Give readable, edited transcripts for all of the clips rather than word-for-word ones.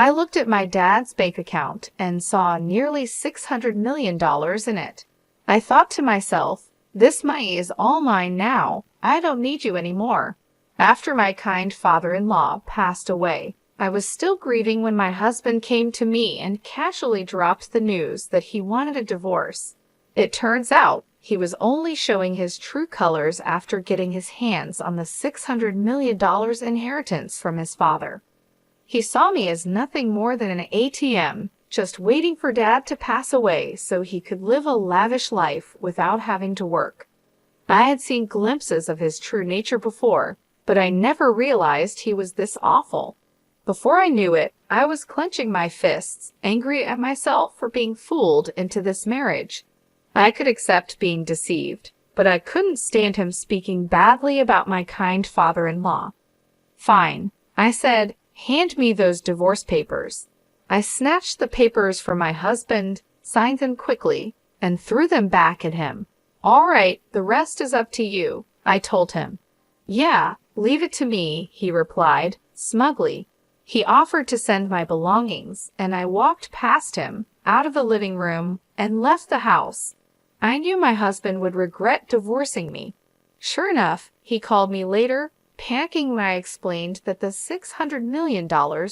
I looked at my dad's bank account and saw nearly $600 million in it. I thought to myself, this money is all mine now. I don't need you anymore. After my kind father-in-law passed away, I was still grieving when my husband came to me and casually dropped the news that he wanted a divorce. It turns out he was only showing his true colors after getting his hands on the $600 million inheritance from his father. He saw me as nothing more than an ATM, just waiting for Dad to pass away so he could live a lavish life without having to work. I had seen glimpses of his true nature before, but I never realized he was this awful. Before I knew it, I was clenching my fists, angry at myself for being fooled into this marriage. I could accept being deceived, but I couldn't stand him speaking badly about my kind father-in-law. Fine, I said, hand me those divorce papers. I snatched the papers from my husband, signed them quickly, and threw them back at him. All right, the rest is up to you, I told him. Yeah, leave it to me, he replied, smugly. He offered to send my belongings, and I walked past him, out of the living room, and left the house. I knew my husband would regret divorcing me. Sure enough, he called me later, panicking when I explained that the $600 million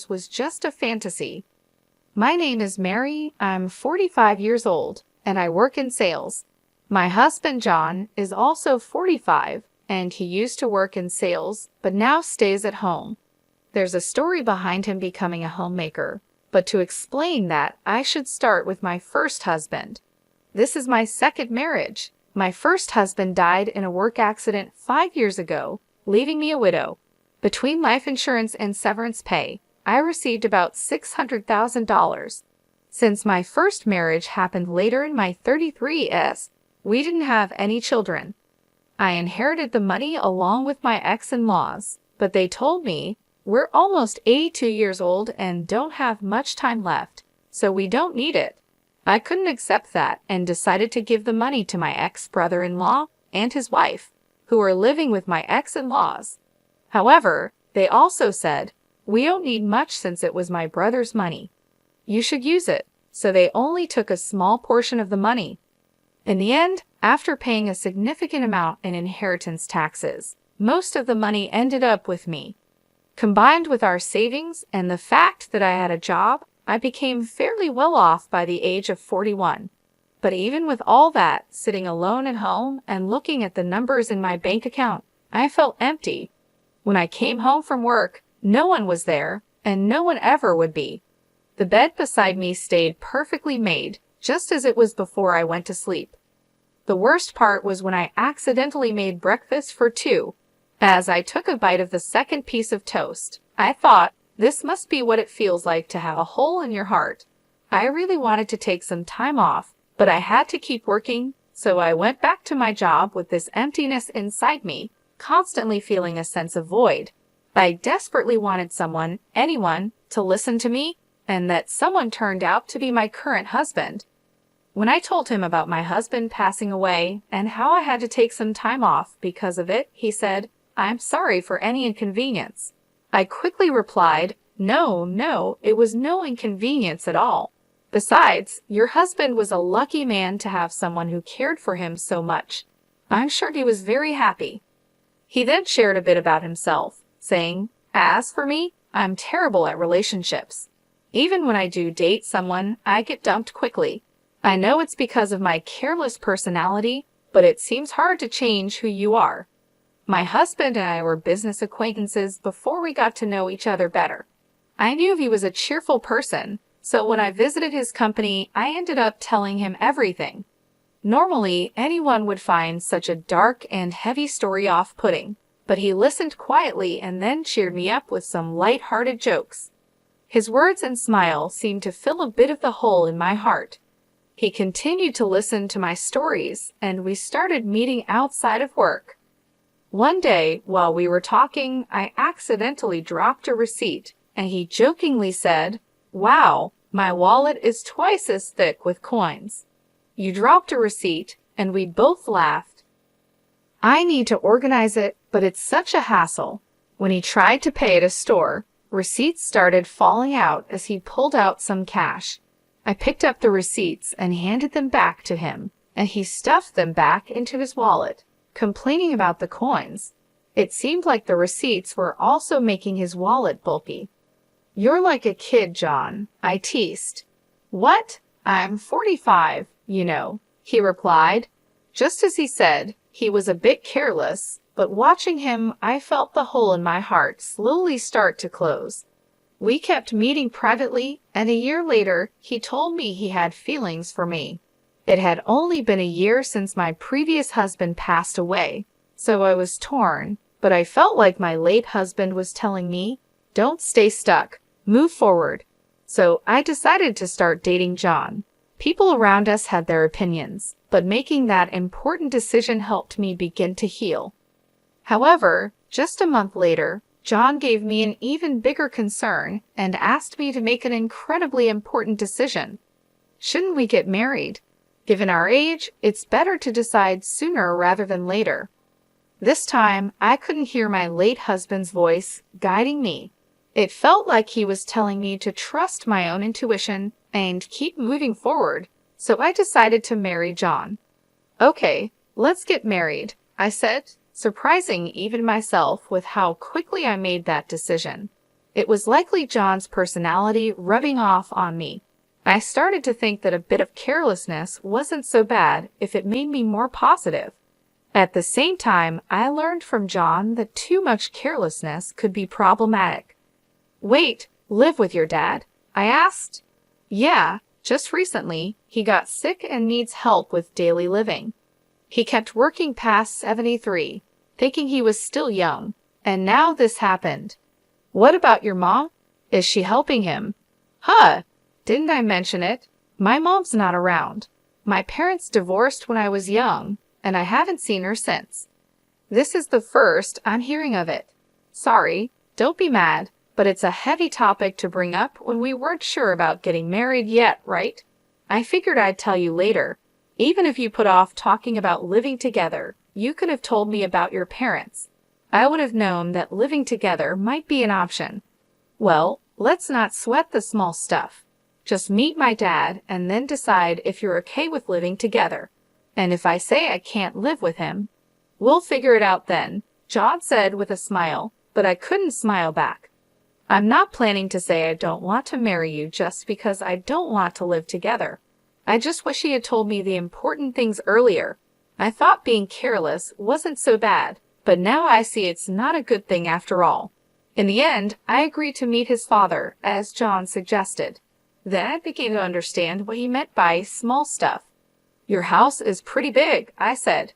was just a fantasy. My name is Mary, I'm 45 years old, and I work in sales. My husband, John, is also 45, and he used to work in sales, but now stays at home. There's a story behind him becoming a homemaker, but to explain that, I should start with my first husband. This is my second marriage. My first husband died in a work accident 5 years ago, leaving me a widow. Between life insurance and severance pay, I received about $600,000. Since my first marriage happened later in my 33s, we didn't have any children. I inherited the money along with my ex-in-laws, but they told me, we're almost 82 years old and don't have much time left, so we don't need it. I couldn't accept that and decided to give the money to my ex-brother-in-law and his wife, who were living with my ex-in-laws. However, they also said, we don't need much since it was my brother's money. You should use it, so they only took a small portion of the money. In the end, after paying a significant amount in inheritance taxes, most of the money ended up with me. Combined with our savings and the fact that I had a job, I became fairly well off by the age of 41. But even with all that, sitting alone at home and looking at the numbers in my bank account, I felt empty. When I came home from work, no one was there, and no one ever would be. The bed beside me stayed perfectly made, just as it was before I went to sleep. The worst part was when I accidentally made breakfast for two. As I took a bite of the second piece of toast, I thought, this must be what it feels like to have a hole in your heart. I really wanted to take some time off, but I had to keep working, so I went back to my job with this emptiness inside me, constantly feeling a sense of void. I desperately wanted someone, anyone, to listen to me, and that someone turned out to be my current husband. When I told him about my husband passing away and how I had to take some time off because of it, he said, I'm sorry for any inconvenience. I quickly replied, no, it was no inconvenience at all. Besides, your husband was a lucky man to have someone who cared for him so much. I'm sure he was very happy. He then shared a bit about himself, saying, as for me, I'm terrible at relationships. Even when I do date someone, I get dumped quickly. I know it's because of my careless personality, but it seems hard to change who you are. My husband and I were business acquaintances before we got to know each other better. I knew he was a cheerful person, so when I visited his company, I ended up telling him everything. Normally, anyone would find such a dark and heavy story off-putting, but he listened quietly and then cheered me up with some light-hearted jokes. His words and smile seemed to fill a bit of the hole in my heart. He continued to listen to my stories, and we started meeting outside of work. One day, while we were talking, I accidentally dropped a receipt, and he jokingly said, wow, my wallet is twice as thick with coins. You dropped a receipt, and we both laughed. I need to organize it, but it's such a hassle. When he tried to pay at a store, Receipts started falling out as he pulled out some cash. I picked up the receipts and handed them back to him, and he stuffed them back into his wallet, complaining about the coins. It seemed like the receipts were also making his wallet bulky. "You're like a kid, John," I teased. "What? I'm 45, you know," he replied. Just as he said, he was a bit careless, but watching him, I felt the hole in my heart slowly start to close. We kept meeting privately, and a year later, he told me he had feelings for me. It had only been a year since my previous husband passed away, so I was torn, but I felt like my late husband was telling me, "Don't stay stuck, move forward." So I decided to start dating John. People around us had their opinions, but making that important decision helped me begin to heal. However, just a month later, John gave me an even bigger concern and asked me to make an incredibly important decision. Shouldn't we get married? Given our age, it's better to decide sooner rather than later. This time, I couldn't hear my late husband's voice guiding me. It felt like he was telling me to trust my own intuition and keep moving forward, so I decided to marry John. "Okay, let's get married," I said, surprising even myself with how quickly I made that decision. It was likely John's personality rubbing off on me. I started to think that a bit of carelessness wasn't so bad if it made me more positive. At the same time, I learned from John that too much carelessness could be problematic. "Wait, live with your dad?" I asked. "Yeah, just recently, he got sick and needs help with daily living. He kept working past 73, thinking he was still young, and now this happened." "What about your mom? Is she helping him?" "Huh, didn't I mention it? My mom's not around. My parents divorced when I was young, and I haven't seen her since. This is the first I'm hearing of it. Sorry, don't be mad, but it's a heavy topic to bring up when we weren't sure about getting married yet, right? I figured I'd tell you later. Even if you put off talking about living together, you could have told me about your parents. I would have known that living together might be an option. Well, let's not sweat the small stuff. Just meet my dad and then decide if you're okay with living together. And if I say I can't live with him, we'll figure it out then," John said with a smile, but I couldn't smile back. "I'm not planning to say I don't want to marry you just because I don't want to live together. I just wish he had told me the important things earlier. I thought being careless wasn't so bad, but now I see it's not a good thing after all." In the end, I agreed to meet his father, as John suggested. Then I began to understand what he meant by small stuff. "Your house is pretty big," I said.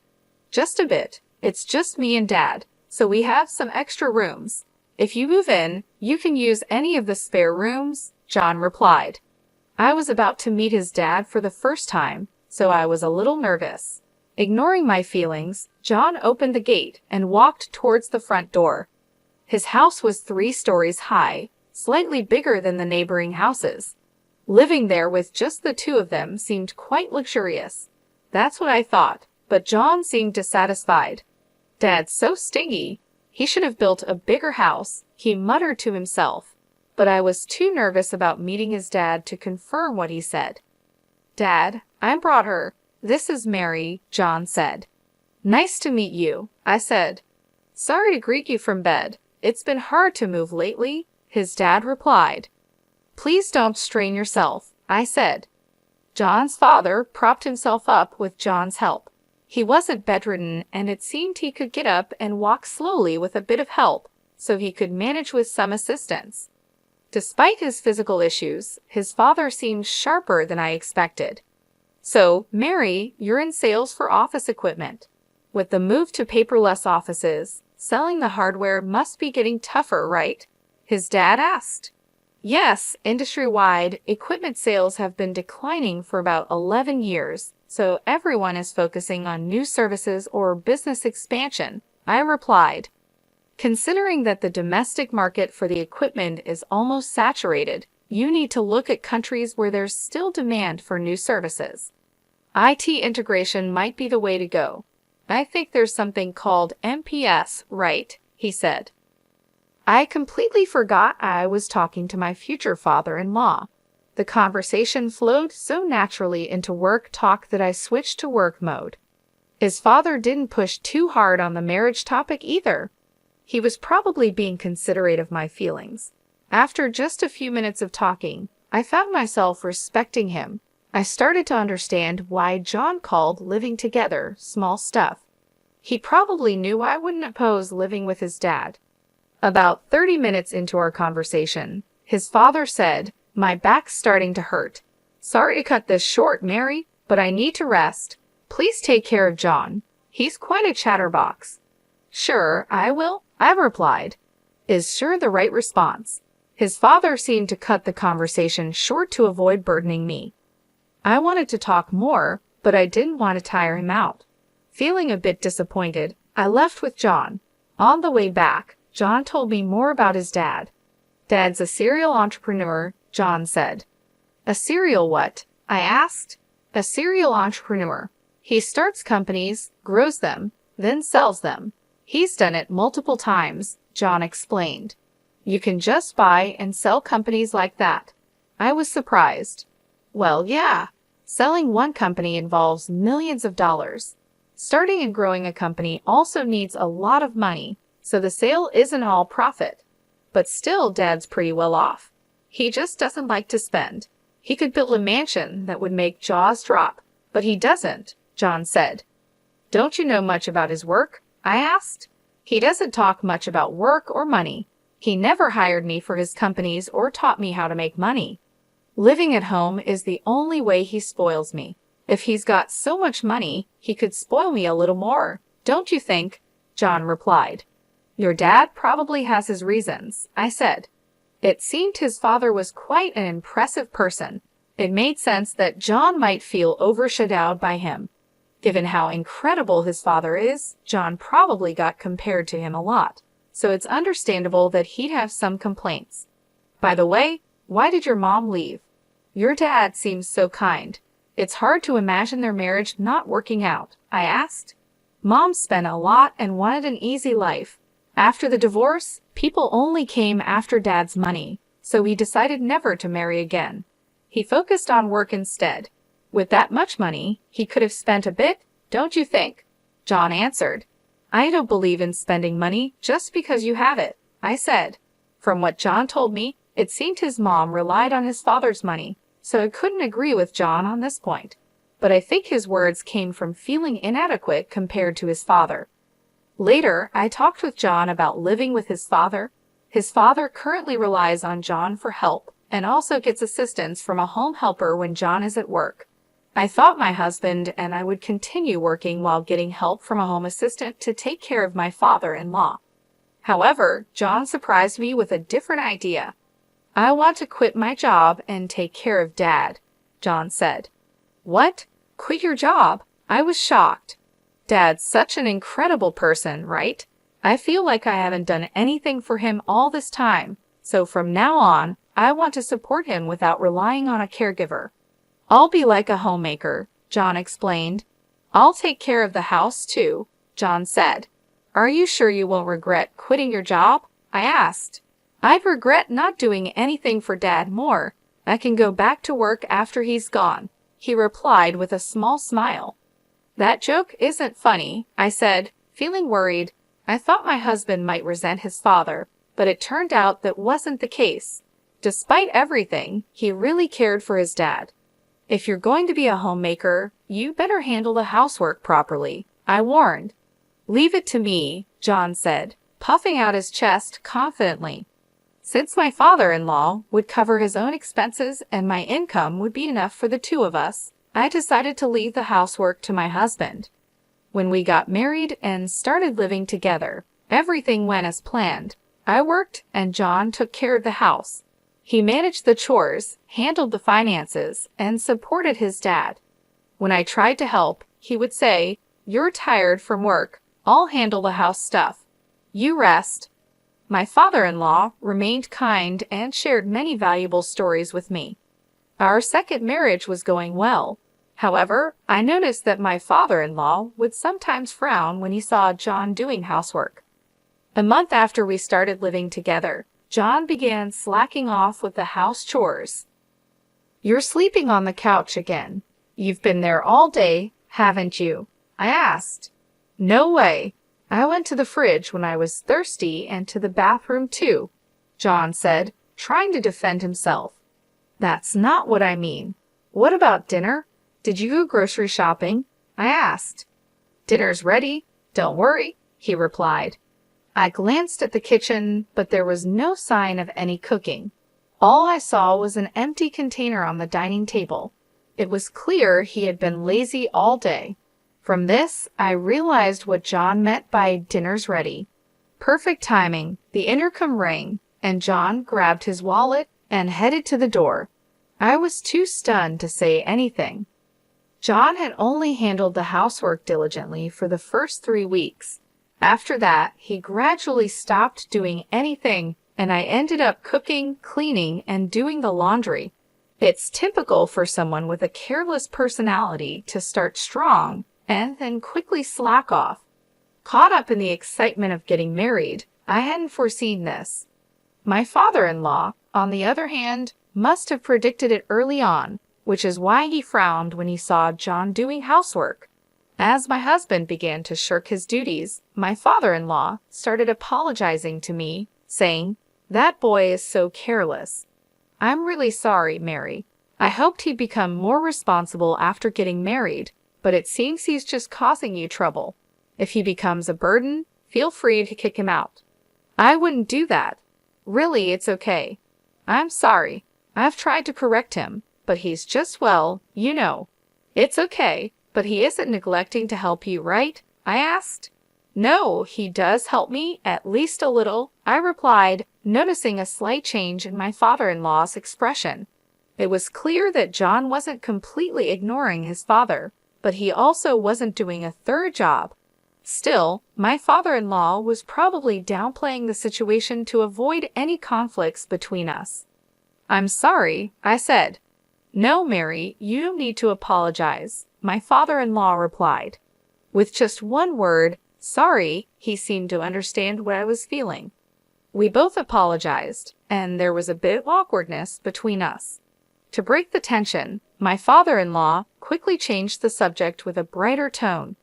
"Just a bit. It's just me and Dad, so we have some extra rooms. If you move in, you can use any of the spare rooms," John replied. I was about to meet his dad for the first time, so I was a little nervous. Ignoring my feelings, John opened the gate and walked towards the front door. His house was 3 stories high, slightly bigger than the neighboring houses. Living there with just the two of them seemed quite luxurious. That's what I thought, but John seemed dissatisfied. "Dad's so stingy. He should have built a bigger house," he muttered to himself. But I was too nervous about meeting his dad to confirm what he said. "Dad, I brought her. This is Mary," John said. "Nice to meet you," I said. "Sorry to greet you from bed. It's been hard to move lately," his dad replied. "Please don't strain yourself," I said. John's father propped himself up with John's help. He wasn't bedridden, and it seemed he could get up and walk slowly with a bit of help, so he could manage with some assistance. Despite his physical issues, his father seemed sharper than I expected. "So, Mary, you're in sales for office equipment. With the move to paperless offices, selling the hardware must be getting tougher, right?" his dad asked. "Yes, industry-wide, equipment sales have been declining for about 11 years, so everyone is focusing on new services or business expansion," I replied. "Considering that the domestic market for the equipment is almost saturated, you need to look at countries where there's still demand for new services. IT integration might be the way to go. I think there's something called MPS, right?" he said. I completely forgot I was talking to my future father-in-law. The conversation flowed so naturally into work talk that I switched to work mode. His father didn't push too hard on the marriage topic either. He was probably being considerate of my feelings. After just a few minutes of talking, I found myself respecting him. I started to understand why John called living together small stuff. He probably knew I wouldn't oppose living with his dad. About 30 minutes into our conversation, his father said, "My back's starting to hurt. Sorry to cut this short, Mary, but I need to rest. Please take care of John. He's quite a chatterbox." "Sure, I will," I replied. Is sure the right response. His father seemed to cut the conversation short to avoid burdening me. I wanted to talk more, but I didn't want to tire him out. Feeling a bit disappointed, I left with John. On the way back, John told me more about his dad. "Dad's a serial entrepreneur," John said. "A serial what?" I asked. "A serial entrepreneur. He starts companies, grows them, then sells them. He's done it multiple times," John explained. "You can just buy and sell companies like that?" I was surprised. "Well, yeah. Selling one company involves millions of dollars. Starting and growing a company also needs a lot of money, so the sale isn't all profit. But still, Dad's pretty well off. He just doesn't like to spend. He could build a mansion that would make jaws drop, but he doesn't," John said. "Don't you know much about his work?" I asked. "He doesn't talk much about work or money. He never hired me for his companies or taught me how to make money. Living at home is the only way he spoils me. If he's got so much money, he could spoil me a little more, don't you think?" John replied. "Your dad probably has his reasons," I said. It seemed his father was quite an impressive person. It made sense that John might feel overshadowed by him. Given how incredible his father is, John probably got compared to him a lot, so it's understandable that he'd have some complaints. "By the way, why did your mom leave? Your dad seems so kind. It's hard to imagine their marriage not working out," I asked. "Mom spent a lot and wanted an easy life. After the divorce, people only came after Dad's money, so he decided never to marry again. He focused on work instead. With that much money, he could have spent a bit, don't you think?" John answered. "I don't believe in spending money just because you have it," I said. From what John told me, it seemed his mom relied on his father's money, so I couldn't agree with John on this point. But I think his words came from feeling inadequate compared to his father. Later, I talked with John about living with his father. His father currently relies on John for help and also gets assistance from a home helper when John is at work. I thought my husband and I would continue working while getting help from a home assistant to take care of my father-in-law. However, John surprised me with a different idea. "I want to quit my job and take care of Dad," John said. "What? Quit your job?" I was shocked. Dad's such an incredible person, right? I feel like I haven't done anything for him all this time, so from now on, I want to support him without relying on a caregiver. "I'll be like a homemaker," John explained. "I'll take care of the house too," John said. "Are you sure you won't regret quitting your job?" I asked. "I'd regret not doing anything for Dad more. I can go back to work after he's gone," he replied with a small smile. "That joke isn't funny," I said, feeling worried. I thought my husband might resent his father, but it turned out that wasn't the case. Despite everything, he really cared for his dad. "If you're going to be a homemaker, you better handle the housework properly," I warned. "Leave it to me," John said, puffing out his chest confidently. Since my father-in-law would cover his own expenses and my income would be enough for the two of us, I decided to leave the housework to my husband. When we got married and started living together, everything went as planned. I worked and John took care of the house. He managed the chores, handled the finances, and supported his dad. When I tried to help, he would say, "You're tired from work. I'll handle the house stuff. You rest." My father-in-law remained kind and shared many valuable stories with me. Our second marriage was going well. However, I noticed that my father-in-law would sometimes frown when he saw John doing housework. A month after we started living together, John began slacking off with the house chores. "You're sleeping on the couch again. You've been there all day, haven't you?" I asked. "No way. I went to the fridge when I was thirsty and to the bathroom too," John said, trying to defend himself. "That's not what I mean. What about dinner? Did you go grocery shopping?" I asked. "Dinner's ready. Don't worry," he replied. I glanced at the kitchen, but there was no sign of any cooking. All I saw was an empty container on the dining table. It was clear he had been lazy all day. From this, I realized what John meant by "dinner's ready." Perfect timing. The intercom rang, and John grabbed his wallet and headed to the door. I was too stunned to say anything. John had only handled the housework diligently for the first 3 weeks. After that, he gradually stopped doing anything, and I ended up cooking, cleaning, and doing the laundry. It's typical for someone with a careless personality to start strong and then quickly slack off. Caught up in the excitement of getting married, I hadn't foreseen this. My father-in-law, on the other hand, must have predicted it early on, which is why he frowned when he saw John doing housework. As my husband began to shirk his duties, my father-in-law started apologizing to me, saying, "That boy is so careless." "I'm really sorry, Mary. I hoped he'd become more responsible after getting married, but it seems he's just causing you trouble. If he becomes a burden, feel free to kick him out." "I wouldn't do that. Really, it's okay. I'm sorry. I've tried to correct him, but he's just, well, you know." "It's okay, but he isn't neglecting to help you, right?" I asked. "No, he does help me, at least a little," I replied, noticing a slight change in my father-in-law's expression. It was clear that John wasn't completely ignoring his father, but he also wasn't doing a third job. Still, my father-in-law was probably downplaying the situation to avoid any conflicts between us. "I'm sorry," I said. "No, Mary, you don't need to apologize," my father-in-law replied. With just one word, sorry, he seemed to understand what I was feeling. We both apologized, and there was a bit of awkwardness between us. To break the tension, my father-in-law quickly changed the subject with a brighter tone.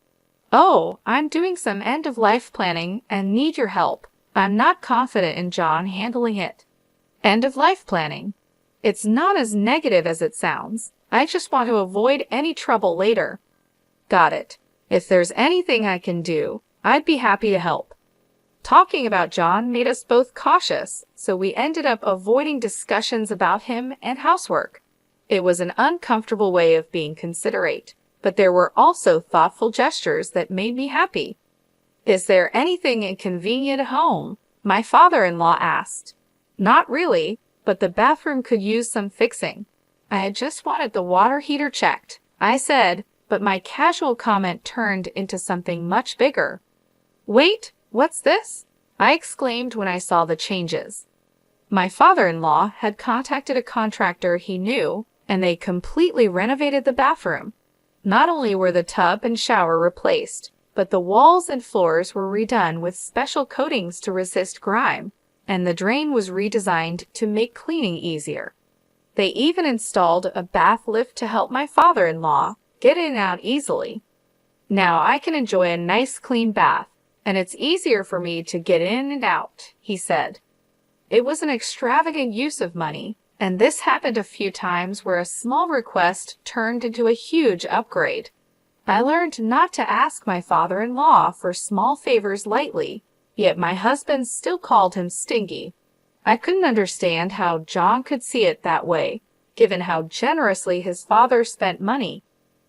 "Oh, I'm doing some end-of-life planning and need your help. I'm not confident in John handling it." "End-of-life planning? It's not as negative as it sounds. I just want to avoid any trouble later." "Got it. If there's anything I can do, I'd be happy to help." Talking about John made us both cautious, so we ended up avoiding discussions about him and housework. It was an uncomfortable way of being considerate, but there were also thoughtful gestures that made me happy. "Is there anything inconvenient at home?" my father-in-law asked. "Not really, but the bathroom could use some fixing. I had just wanted the water heater checked," I said, but my casual comment turned into something much bigger. "Wait, what's this?" I exclaimed when I saw the changes. My father-in-law had contacted a contractor he knew, and they completely renovated the bathroom. Not only were the tub and shower replaced, but the walls and floors were redone with special coatings to resist grime, and the drain was redesigned to make cleaning easier. They even installed a bath lift to help my father-in-law get in and out easily. "Now I can enjoy a nice clean bath, and it's easier for me to get in and out," he said. It was an extravagant use of money, and this happened a few times where a small request turned into a huge upgrade. I learned not to ask my father-in-law for small favors lightly, yet my husband still called him stingy. I couldn't understand how John could see it that way, given how generously his father spent money.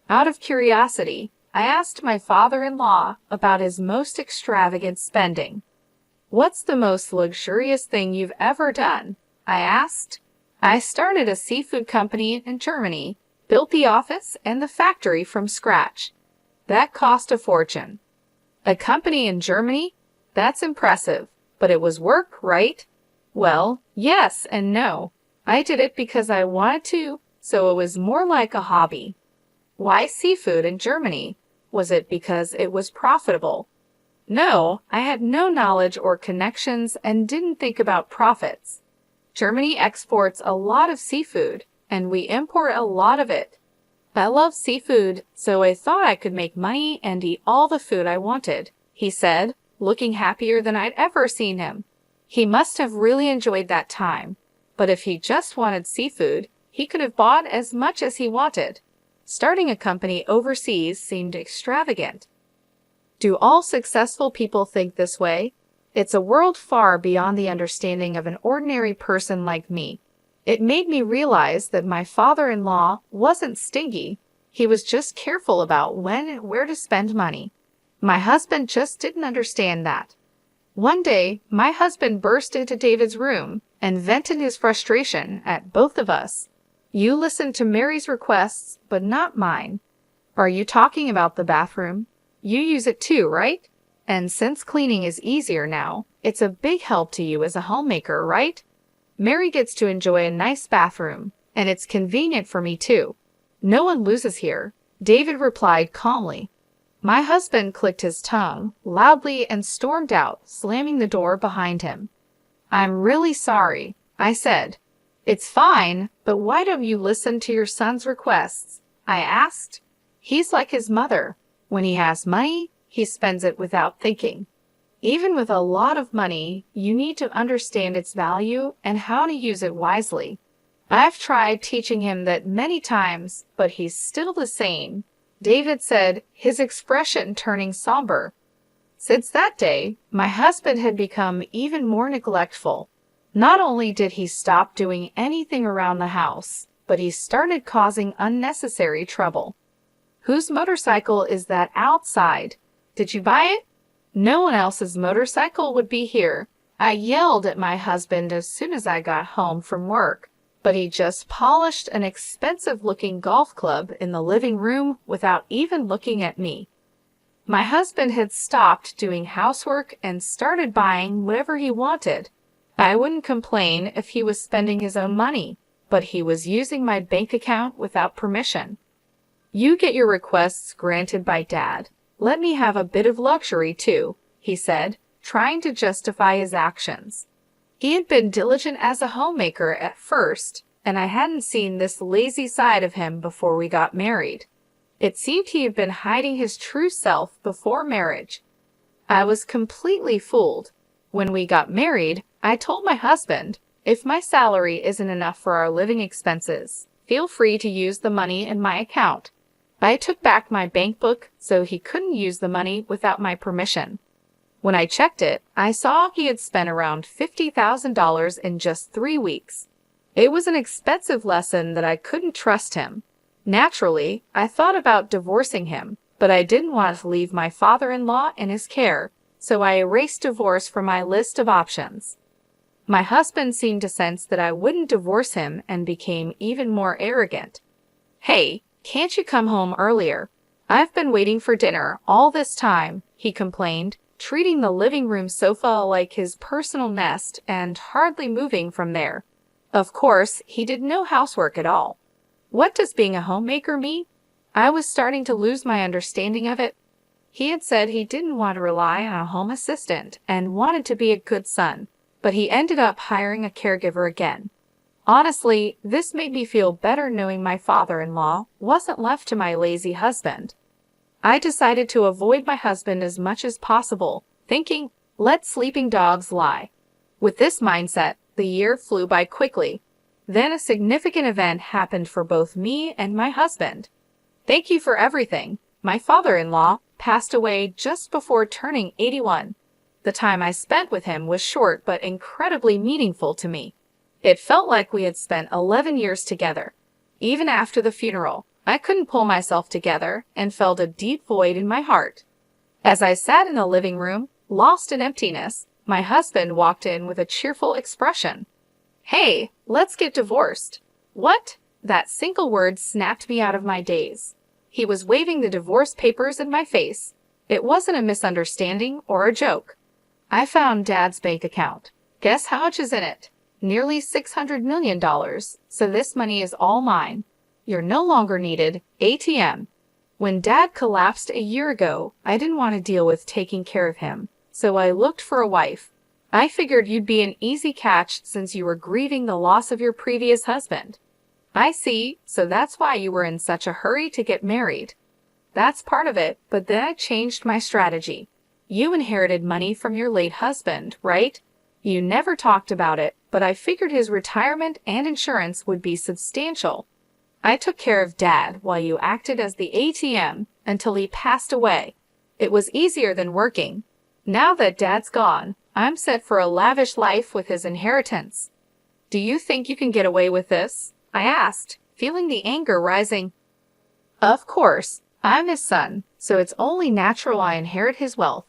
Out of curiosity, I asked my father-in-law about his most extravagant spending. "What's the most luxurious thing you've ever done?" I asked. "I started a seafood company in Germany, built the office and the factory from scratch. That cost a fortune." "A company in Germany? That's impressive, but it was work, right?" "Well, yes and no. I did it because I wanted to, so it was more like a hobby." "Why seafood in Germany? Was it because it was profitable?" No, I had no knowledge or connections and didn't think about profits. Germany exports a lot of seafood, and we import a lot of it. I love seafood, so I thought I could make money and eat all the food I wanted, he said, looking happier than I'd ever seen him. He must have really enjoyed that time, but if he just wanted seafood, he could have bought as much as he wanted. Starting a company overseas seemed extravagant. Do all successful people think this way? It's a world far beyond the understanding of an ordinary person like me. It made me realize that my father-in-law wasn't stingy. He was just careful about when and where to spend money. My husband just didn't understand that. One day, my husband burst into David's room and vented his frustration at both of us. You listened to Mary's requests, but not mine. Are you talking about the bathroom? You use it too, right? And since cleaning is easier now, it's a big help to you as a homemaker, right? Mary gets to enjoy a nice bathroom, and it's convenient for me too. No one loses here, David replied calmly. My husband clicked his tongue loudly and stormed out, slamming the door behind him. I'm really sorry, I said. It's fine, but why don't you listen to your son's requests? I asked. He's like his mother. When he has money, he spends it without thinking. Even with a lot of money, you need to understand its value and how to use it wisely. I've tried teaching him that many times, but he's still the same, David said, his expression turning somber. Since that day, my husband had become even more neglectful. Not only did he stop doing anything around the house, but he started causing unnecessary trouble. Whose motorcycle is that outside? Did you buy it? No one else's motorcycle would be here. I yelled at my husband as soon as I got home from work, but he just polished an expensive-looking golf club in the living room without even looking at me. My husband had stopped doing housework and started buying whatever he wanted. I wouldn't complain if he was spending his own money, but he was using my bank account without permission. You get your requests granted by Dad. Let me have a bit of luxury too, he said, trying to justify his actions. He had been diligent as a homemaker at first, and I hadn't seen this lazy side of him before we got married. It seemed he had been hiding his true self before marriage. I was completely fooled. When we got married, I told my husband, if my salary isn't enough for our living expenses, feel free to use the money in my account. I took back my bank book so he couldn't use the money without my permission. When I checked it, I saw he had spent around $50,000 in just 3 weeks. It was an expensive lesson that I couldn't trust him. Naturally, I thought about divorcing him, but I didn't want to leave my father-in-law in his care, so I erased divorce from my list of options. My husband seemed to sense that I wouldn't divorce him and became even more arrogant. Hey, can't you come home earlier? I've been waiting for dinner all this time, he complained, treating the living room sofa like his personal nest and hardly moving from there. Of course, he did no housework at all. What does being a homemaker mean? I was starting to lose my understanding of it. He had said he didn't want to rely on a home assistant and wanted to be a good son, but he ended up hiring a caregiver again. Honestly, this made me feel better knowing my father-in-law wasn't left to my lazy husband. I decided to avoid my husband as much as possible, thinking, let sleeping dogs lie. With this mindset, the year flew by quickly. Then a significant event happened for both me and my husband. Thank you for everything. My father-in-law passed away just before turning 81. The time I spent with him was short but incredibly meaningful to me. It felt like we had spent 11 years together. Even after the funeral, I couldn't pull myself together and felt a deep void in my heart. As I sat in the living room, lost in emptiness, my husband walked in with a cheerful expression. Hey, let's get divorced. What? That single word snapped me out of my daze. He was waving the divorce papers in my face. It wasn't a misunderstanding or a joke. I found Dad's bank account. Guess how much is in it? Nearly $600 million, so this money is all mine. You're no longer needed, ATM. When Dad collapsed a year ago, I didn't want to deal with taking care of him, so I looked for a wife. I figured you'd be an easy catch since you were grieving the loss of your previous husband. I see, so that's why you were in such a hurry to get married. That's part of it, but then I changed my strategy. You inherited money from your late husband, right? You never talked about it, but I figured his retirement and insurance would be substantial. I took care of Dad while you acted as the ATM until he passed away. It was easier than working. Now that Dad's gone, I'm set for a lavish life with his inheritance. Do you think you can get away with this? I asked, feeling the anger rising. Of course, I'm his son, so it's only natural I inherit his wealth.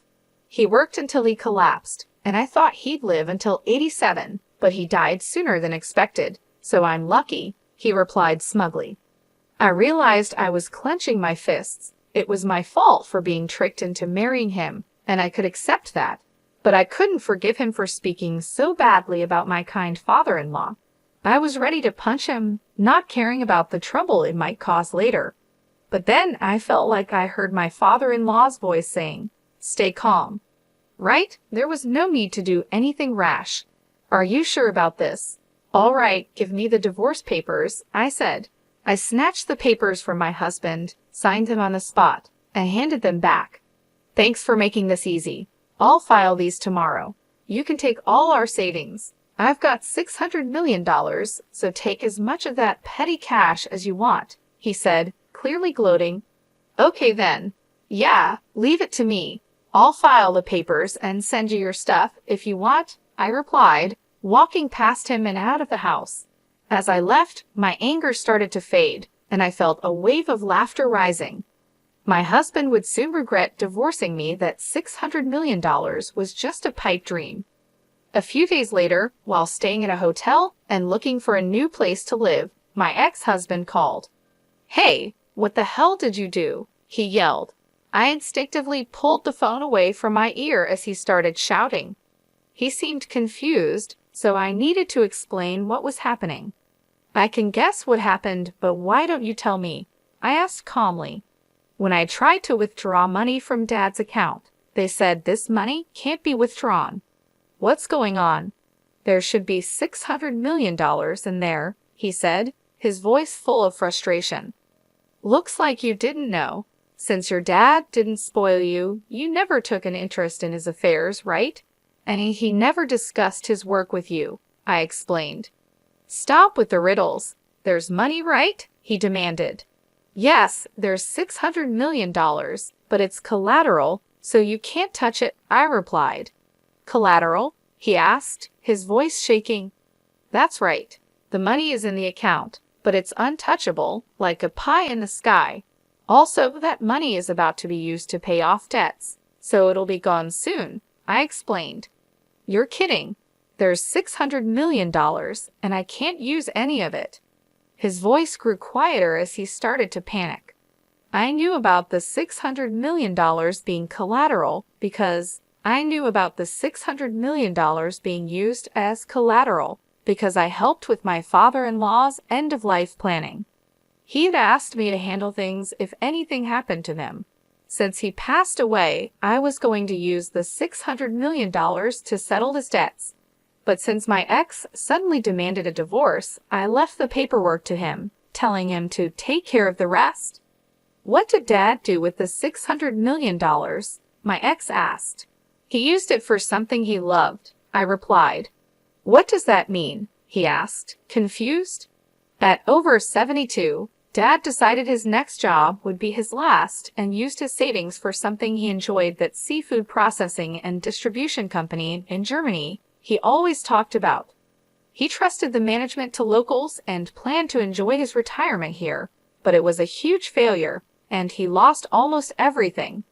He worked until he collapsed, and I thought he'd live until 87, but he died sooner than expected, so I'm lucky, he replied smugly. I realized I was clenching my fists. It was my fault for being tricked into marrying him, and I could accept that. But I couldn't forgive him for speaking so badly about my kind father-in-law. I was ready to punch him, not caring about the trouble it might cause later. But then I felt like I heard my father-in-law's voice saying, "Stay calm." Right? There was no need to do anything rash. Are you sure about this? All right, give me the divorce papers, I said. I snatched the papers from my husband, signed them on the spot, and handed them back. Thanks for making this easy. I'll file these tomorrow. You can take all our savings. I've got $600 million, so take as much of that petty cash as you want, he said, clearly gloating. Okay then. Yeah, leave it to me. I'll file the papers and send you your stuff if you want, I replied, walking past him and out of the house. As I left, my anger started to fade, and I felt a wave of laughter rising. My husband would soon regret divorcing me. That $600 million was just a pipe dream. A few days later, while staying in a hotel and looking for a new place to live, my ex-husband called. Hey, what the hell did you do? He yelled. I instinctively pulled the phone away from my ear as he started shouting. He seemed confused, so I needed to explain what was happening. I can guess what happened, but why don't you tell me? I asked calmly. When I tried to withdraw money from Dad's account, they said this money can't be withdrawn. What's going on? There should be $600 million in there, he said, his voice full of frustration. Looks like you didn't know. Since your dad didn't spoil you, you never took an interest in his affairs, right? And he never discussed his work with you, I explained. Stop with the riddles. There's money, right? He demanded. Yes, there's $600 million, but it's collateral, so you can't touch it, I replied. Collateral? He asked, his voice shaking. That's right. The money is in the account, but it's untouchable, like a pie in the sky. Also, that money is about to be used to pay off debts, so it'll be gone soon, I explained. You're kidding. There's $600 million, and I can't use any of it. His voice grew quieter as he started to panic. I knew about the $600 million being collateral because I helped with my father-in-law's end-of-life planning. He had asked me to handle things if anything happened to them. Since he passed away, I was going to use the $600 million to settle his debts. But since my ex suddenly demanded a divorce, I left the paperwork to him, telling him to take care of the rest. What did Dad do with the $600 million? My ex asked. He used it for something he loved, I replied. What does that mean? He asked, confused. At over 72, Dad decided his next job would be his last and used his savings for something he enjoyed, that seafood processing and distribution company in Germany he always talked about. He trusted the management to locals and planned to enjoy his retirement here, but it was a huge failure, and he lost almost everything.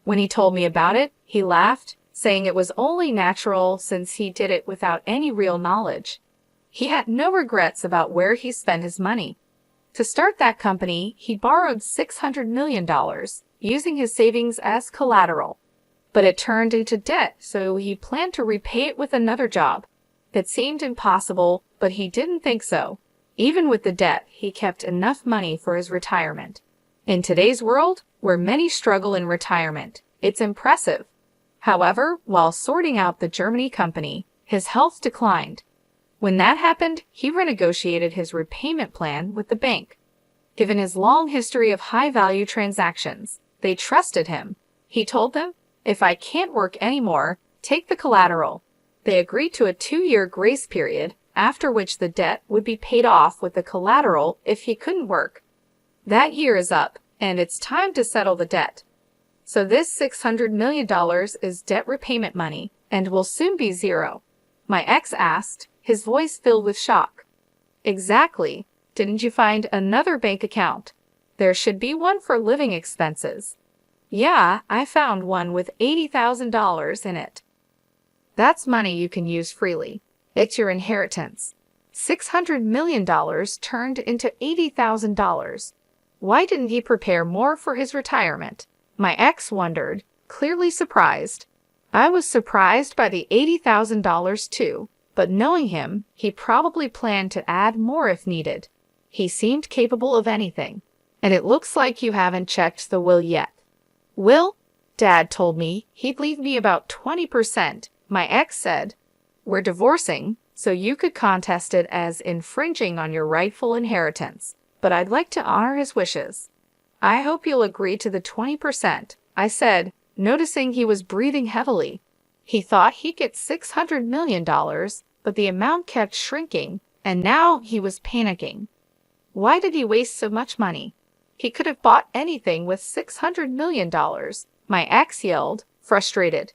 When he told me about it, he laughed, saying it was only natural since he did it without any real knowledge. He had no regrets about where he spent his money. To start that company, he borrowed $600 million, using his savings as collateral. But it turned into debt, so he planned to repay it with another job. It seemed impossible, but he didn't think so. Even with the debt, he kept enough money for his retirement. In today's world, where many struggle in retirement, it's impressive. However, while sorting out the Germany company, his health declined. When that happened, he renegotiated his repayment plan with the bank. Given his long history of high-value transactions, they trusted him. He told them, "If I can't work anymore, take the collateral." They agreed to a 2-year grace period, after which the debt would be paid off with the collateral if he couldn't work. That year is up, and it's time to settle the debt. So this $600 million is debt repayment money, and will soon be zero. My ex asked, his voice filled with shock. Exactly. Didn't you find another bank account? There should be one for living expenses. Yeah, I found one with $80,000 in it. That's money you can use freely. It's your inheritance. $600 million turned into $80,000. Why didn't he prepare more for his retirement? My ex wondered, clearly surprised. I was surprised by the $80,000 too, but knowing him, he probably planned to add more if needed. He seemed capable of anything. And it looks like you haven't checked the will yet. Will? Dad told me he'd leave me about 20%. My ex said, "We're divorcing, so you could contest it as infringing on your rightful inheritance, but I'd like to honor his wishes." I hope you'll agree to the 20%, I said, noticing he was breathing heavily. He thought he'd get $600 million, but the amount kept shrinking, and now he was panicking. Why did he waste so much money? He could have bought anything with $600 million, my ex yelled, frustrated.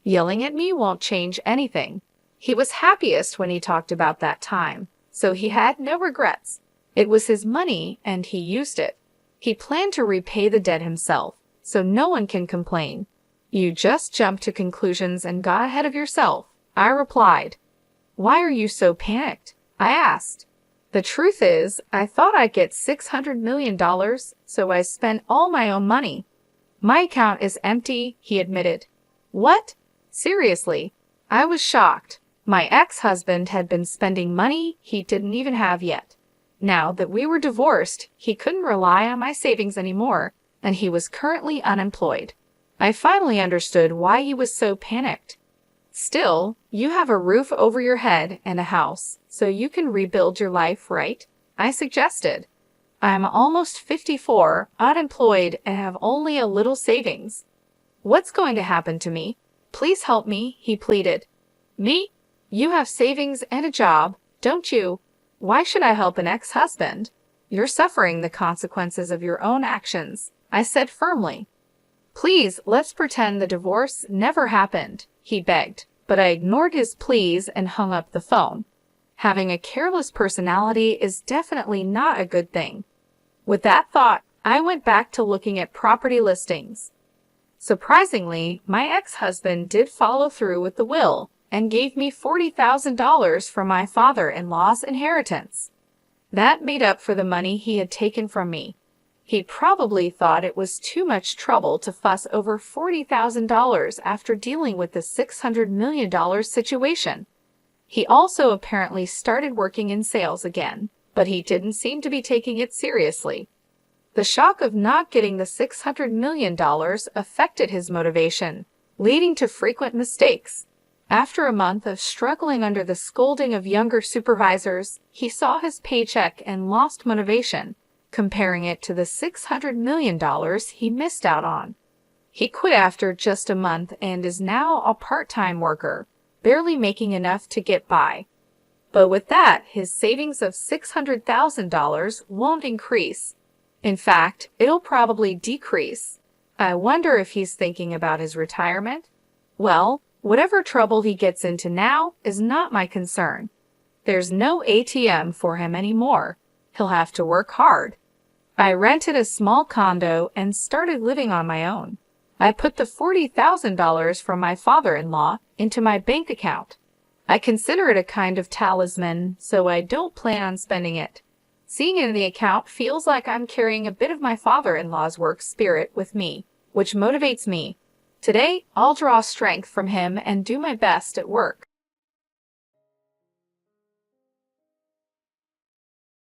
Yelling at me won't change anything. He was happiest when he talked about that time, so he had no regrets. It was his money, and he used it. He planned to repay the debt himself, so no one can complain. You just jumped to conclusions and got ahead of yourself, I replied. Why are you so panicked? I asked. The truth is, I thought I'd get $600 million, so I spent all my own money. My account is empty, he admitted. What? Seriously? I was shocked. My ex-husband had been spending money he didn't even have yet. Now that we were divorced, he couldn't rely on my savings anymore, and he was currently unemployed. I finally understood why he was so panicked. Still, you have a roof over your head and a house, so you can rebuild your life, right? I suggested. I'm almost 54, unemployed, and have only a little savings. What's going to happen to me? Please help me, he pleaded. Me? You have savings and a job, don't you? Why should I help an ex-husband? You're suffering the consequences of your own actions, I said firmly. Please, let's pretend the divorce never happened, he begged, but I ignored his pleas and hung up the phone. Having a careless personality is definitely not a good thing. With that thought, I went back to looking at property listings. Surprisingly, my ex-husband did follow through with the will and gave me $40,000 from my father-in-law's inheritance. That made up for the money he had taken from me. He probably thought it was too much trouble to fuss over $40,000 after dealing with the $600 million situation. He also apparently started working in sales again, but he didn't seem to be taking it seriously. The shock of not getting the $600 million affected his motivation, leading to frequent mistakes. After a month of struggling under the scolding of younger supervisors, he saw his paycheck and lost motivation, comparing it to the $600 million he missed out on. He quit after just a month and is now a part-time worker, barely making enough to get by. But with that, his savings of $600,000 won't increase. In fact, it'll probably decrease. I wonder if he's thinking about his retirement? Well, whatever trouble he gets into now is not my concern. There's no ATM for him anymore. He'll have to work hard. I rented a small condo and started living on my own. I put the $40,000 from my father-in-law into my bank account. I consider it a kind of talisman, so I don't plan on spending it. Seeing it in the account feels like I'm carrying a bit of my father-in-law's work spirit with me, which motivates me. Today, I'll draw strength from him and do my best at work.